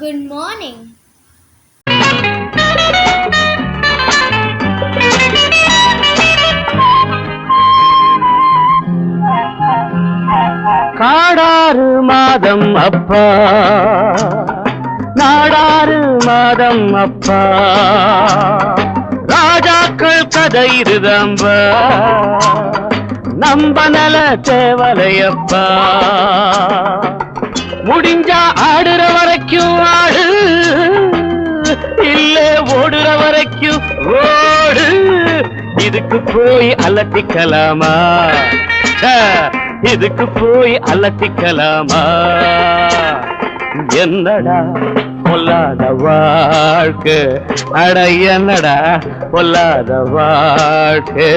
Good morning. காடாறு மாதம் அப்பா, நாடாறு மாதம் அப்பா, ராஜாக்கள் கதை இருதம்பா, நம்பனல தேவலையப்பா. முடிஞ்சா ஆடுற வரைக்கும் ஆடு, இல்ல ஓடுற வரைக்கும் ஓடு. இதுக்கு போய் அலட்டிக்கலாமா, இதுக்கு போய் அலட்டிக்கலாமா? என்னடா பொல்லாத வாழ்க்கை, அட என்னடா பொல்லாத வாழ்க்கை.